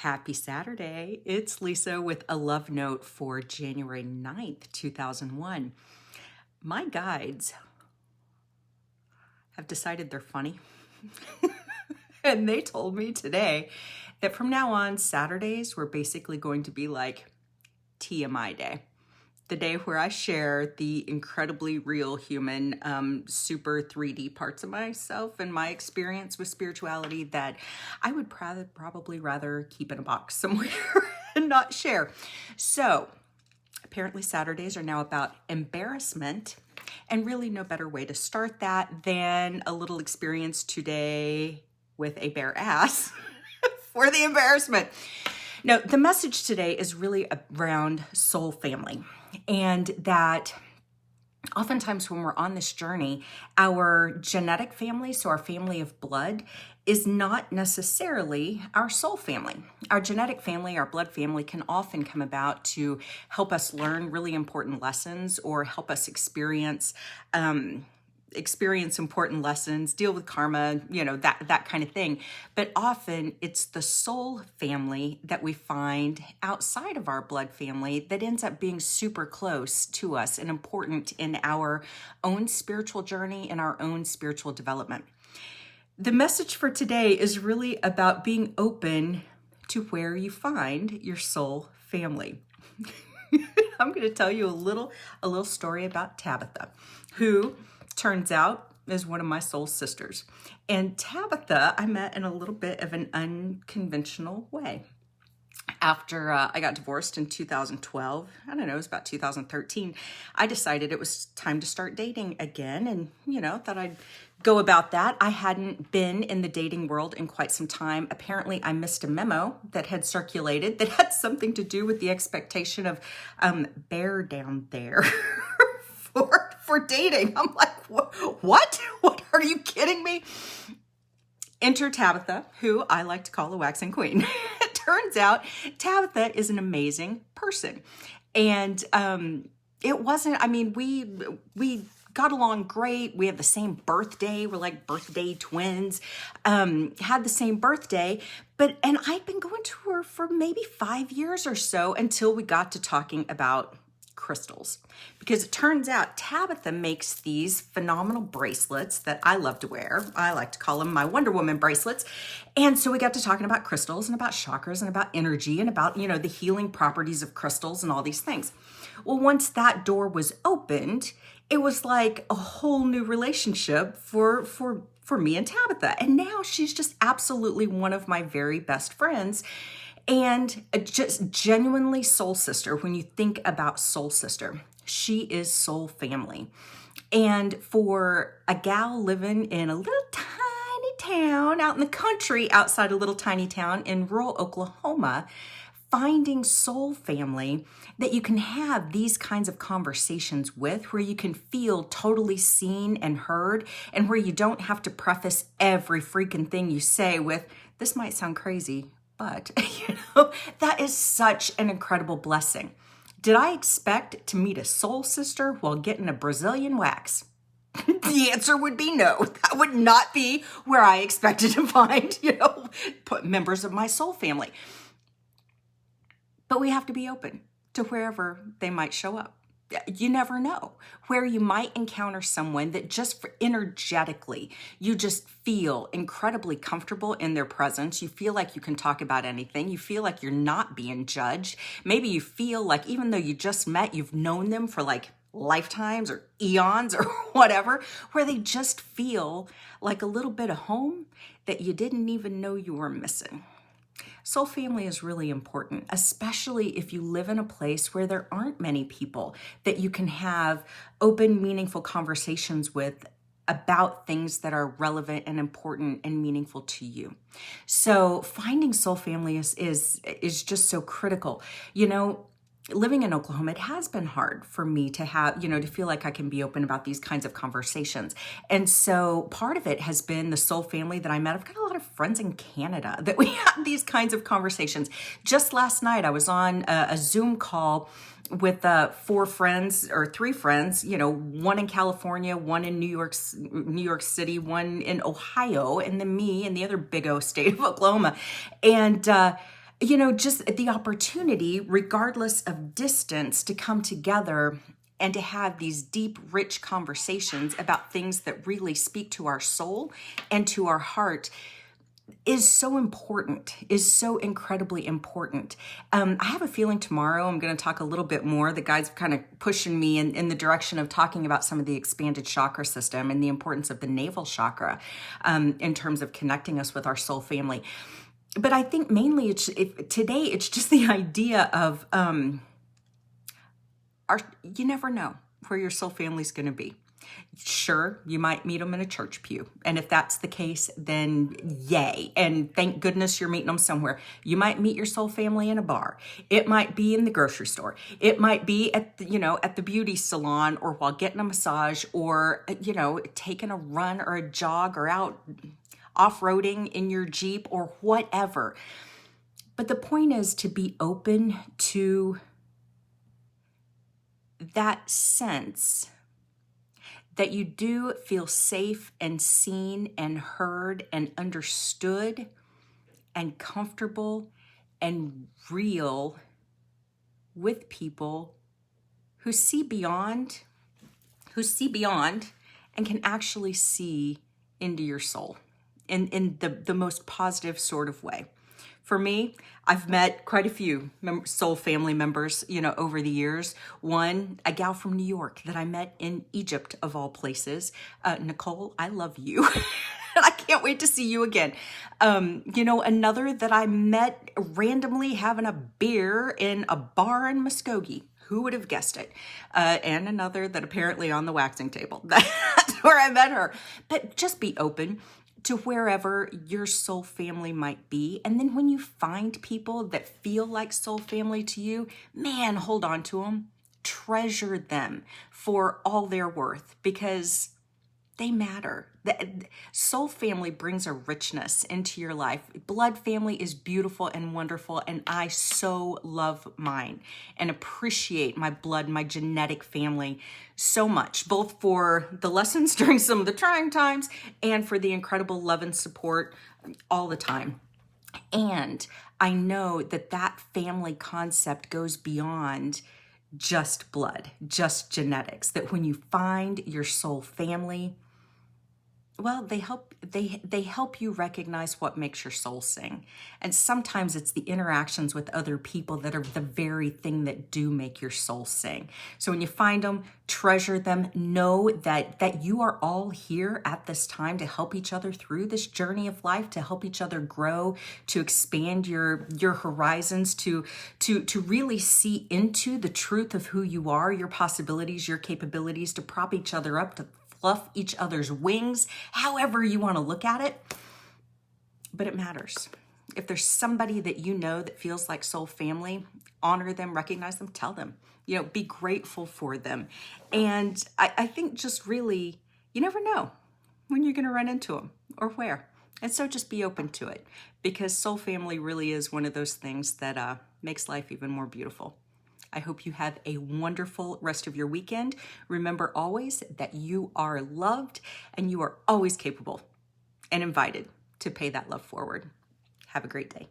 Happy Saturday. It's Lisa with a love note for January 9th, 2001. My guides have decided they're funny. And they told me today that from now on, Saturdays were basically going to be like TMI day. The day where I share the incredibly real human, super 3D parts of myself and my experience with spirituality that I would probably rather keep in a box somewhere and not share. So apparently Saturdays are now about embarrassment, and really no better way to start that than a little experience today with a bare ass for the embarrassment. Now, the message today is really around soul family. And that oftentimes when we're on this journey, our genetic family, so our family of blood, is not necessarily our soul family. Our genetic family, our blood family, can often come about to help us learn really important lessons or help us experience important lessons, deal with karma, that kind of thing. But often it's the soul family that we find outside of our blood family that ends up being super close to us and important in our own spiritual journey and our own spiritual development. The message for today is really about being open to where you find your soul family. I'm going to tell you a little story about Tabitha, who turns out is one of my soul sisters. And Tabitha, I met in a little bit of an unconventional way. After I got divorced in 2012, I don't know, it was about 2013, I decided it was time to start dating again and, thought I'd go about that. I hadn't been in the dating world in quite some time. Apparently, I missed a memo that had circulated that had something to do with the expectation of bear down there for dating. I'm like, what? What? Are you kidding me? Enter Tabitha, who I like to call a waxing queen. It turns out Tabitha is an amazing person. And it wasn't, we got along great. We have the same birthday. We're like birthday twins. Had the same birthday. And I'd been going to her for maybe 5 years or so until we got to talking about crystals, because it turns out Tabitha makes these phenomenal bracelets that I love to wear. I like to call them my Wonder Woman bracelets. And so we got to talking about crystals and about chakras and about energy and about, the healing properties of crystals and all these things. Well, once that door was opened, it was like a whole new relationship for me and Tabitha. And now she's just absolutely one of my very best friends. And just genuinely soul sister. When you think about soul sister, she is soul family. And for a gal living in a little tiny town out in the country, outside a little tiny town in rural Oklahoma, finding soul family that you can have these kinds of conversations with, where you can feel totally seen and heard, and where you don't have to preface every freaking thing you say with, this might sound crazy, but, that is such an incredible blessing. Did I expect to meet a soul sister while getting a Brazilian wax? The answer would be no. That would not be where I expected to find, members of my soul family. But we have to be open to wherever they might show up. You never know where you might encounter someone that just energetically, you just feel incredibly comfortable in their presence. You feel like you can talk about anything. You feel like you're not being judged. Maybe you feel like even though you just met, you've known them for like lifetimes or eons or whatever, where they just feel like a little bit of home that you didn't even know you were missing. Soul family is really important, especially if you live in a place where there aren't many people that you can have open, meaningful conversations with about things that are relevant and important and meaningful to you. So finding soul family is just so critical. Living in Oklahoma, it has been hard for me to have, to feel like I can be open about these kinds of conversations. And so part of it has been the soul family that I met. I've got a lot of friends in Canada that we have these kinds of conversations. Just last night, I was on a Zoom call with 3 friends, one in California, one in New York City, one in Ohio, and then me in the other big O state of Oklahoma. And just the opportunity, regardless of distance, to come together and to have these deep, rich conversations about things that really speak to our soul and to our heart is so important, is so incredibly important. I have a feeling tomorrow I'm going to talk a little bit more. The guys kind of pushing me in the direction of talking about some of the expanded chakra system and the importance of the navel chakra in terms of connecting us with our soul family. But I think mainly today it's just the idea of you never know where your soul family's going to be. Sure, you might meet them in a church pew. And if that's the case, then yay. And thank goodness you're meeting them somewhere. You might meet your soul family in a bar. It might be in the grocery store. It might be at the beauty salon, or while getting a massage, or, taking a run or a jog, or out off-roading in your Jeep, or whatever. But the point is to be open to that sense that you do feel safe and seen and heard and understood and comfortable and real with people who see beyond and can actually see into your soul in the most positive sort of way. For me, I've met quite a few soul family members, over the years. One, a gal from New York that I met in Egypt, of all places. Nicole, I love you. I can't wait to see you again. Another that I met randomly having a beer in a bar in Muskogee. Who would have guessed it? And another that apparently on the waxing table. That's where I met her. But just be open to wherever your soul family might be. And then when you find people that feel like soul family to you, man, hold on to them. Treasure them for all they're worth, because they matter. The soul family brings a richness into your life. Blood family is beautiful and wonderful, and I so love mine and appreciate my blood, my genetic family so much, both for the lessons during some of the trying times and for the incredible love and support all the time. And I know that family concept goes beyond just blood, just genetics, that when you find your soul family, well, they help you recognize what makes your soul sing. And sometimes it's the interactions with other people that are the very thing that do make your soul sing. So when you find them, treasure them, know that you are all here at this time to help each other through this journey of life, to help each other grow, to expand your horizons, to really see into the truth of who you are, your possibilities, your capabilities, to prop each other up, to fluff each other's wings, however you want to look at it. But it matters. If there's somebody that that feels like soul family, honor them, recognize them, tell them, be grateful for them. And I think just really, you never know when you're going to run into them or where. And so just be open to it, because soul family really is one of those things that makes life even more beautiful. I hope you have a wonderful rest of your weekend. Remember always that you are loved and you are always capable and invited to pay that love forward. Have a great day.